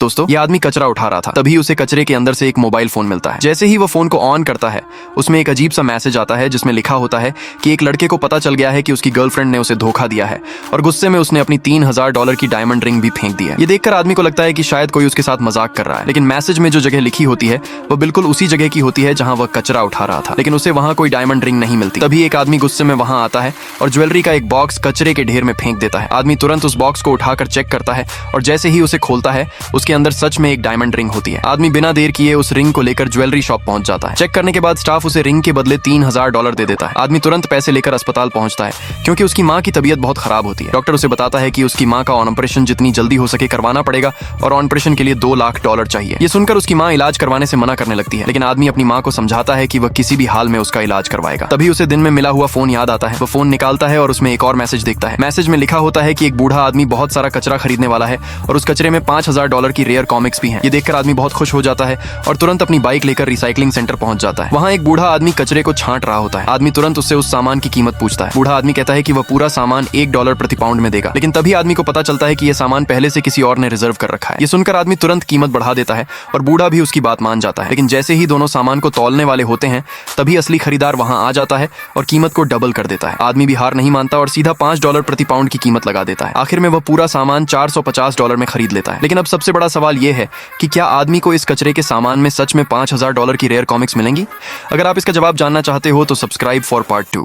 दोस्तों ये आदमी कचरा उठा रहा था, तभी उसे कचरे के अंदर से एक मोबाइल फोन मिलता है। जैसे ही वो फोन को ऑन करता है उसमें एक अजीब सा मैसेज आता है जिसमें लिखा होता है कि एक लड़के को पता चल गया है कि उसकी गर्लफ्रेंड ने उसे धोखा दिया है और गुस्से में उसने अपनी $3000 की डायमंड रिंग भी फेंक दी है। ये देखकर आदमी को लगता है कि शायद कोई उसके साथ मजाक कर रहा है, लेकिन मैसेज में जो जगह लिखी होती है वो बिल्कुल उसी जगह की होती है जहां वह कचरा उठा रहा था, लेकिन उसे वहां कोई डायमंड रिंग नहीं मिलती। तभी एक आदमी गुस्से में वहां आता है और ज्वेलरी का एक बॉक्स कचरे के ढेर में फेंक देता है। आदमी तुरंत उस बॉक्स को उठाकर चेक करता है और जैसे ही उसे खोलता है उसके अंदर सच में एक डायमंड रिंग होती है। आदमी बिना देर किए उस रिंग को लेकर ज्वेलरी शॉप पहुंच जाता है। चेक करने के बाद स्टाफ उसे रिंग के बदले $3000 दे देता है। आदमी तुरंत पैसे लेकर अस्पताल पहुंचता है क्योंकि उसकी मां की तबीयत बहुत खराब होती है। डॉक्टर उसे बताता है कि उसकी मां का ऑपरेशन जितनी जल्दी हो सके करवाना पड़ेगा और ऑपरेशन के लिए $2 लाख चाहिए। ये सुनकर उसकी मां इलाज करवाने से मना करने लगती है, लेकिन आदमी अपनी मां को समझाता है कि वह किसी भी हाल में उसका इलाज करवाएगा। तभी उसे दिन में मिला हुआ फोन याद आता है। वो फोन निकालता है और उसमें एक और मैसेज देखता है। मैसेज में लिखा होता है कि एक बूढ़ा आदमी बहुत सारा कचरा खरीदने वाला है और उस कचरे में $5000 की रेयर कॉमिक्स भी हैं। ये देखकर आदमी बहुत खुश हो जाता है और तुरंत अपनी बाइक लेकर रिसाइकलिंग सेंटर पहुंच जाता है। वहां एक बूढ़ा आदमी कचरे को छांट रहा होता है। आदमी तुरंत उससे उस सामान की कीमत पूछता है। बूढ़ा आदमी कहता है कि वह पूरा सामान $1 प्रति पाउंड में देगा, लेकिन तभी आदमी को पता चलता है कि यह सामान पहले से किसी और ने रिजर्व कर रखा है। ये सुनकर आदमी तुरंत कीमत बढ़ा देता है और बूढ़ा भी उसकी बात मान जाता है, लेकिन जैसे ही दोनों सामान को तौलने वाले होते हैं तभी असली खरीदार वहां आ जाता है और कीमत को डबल कर देता है। आदमी भी हार नहीं मानता और सीधा $5 प्रति पाउंड की कीमत लगा देता है। आखिर में वह पूरा सामान $450 में खरीद लेता है। लेकिन अब सबसे बड़ा सवाल यह है कि क्या आदमी को इस कचरे के सामान में सच में $5000 की रेयर कॉमिक्स मिलेंगी? अगर आप इसका जवाब जानना चाहते हो तो सब्सक्राइब फॉर पार्ट 2।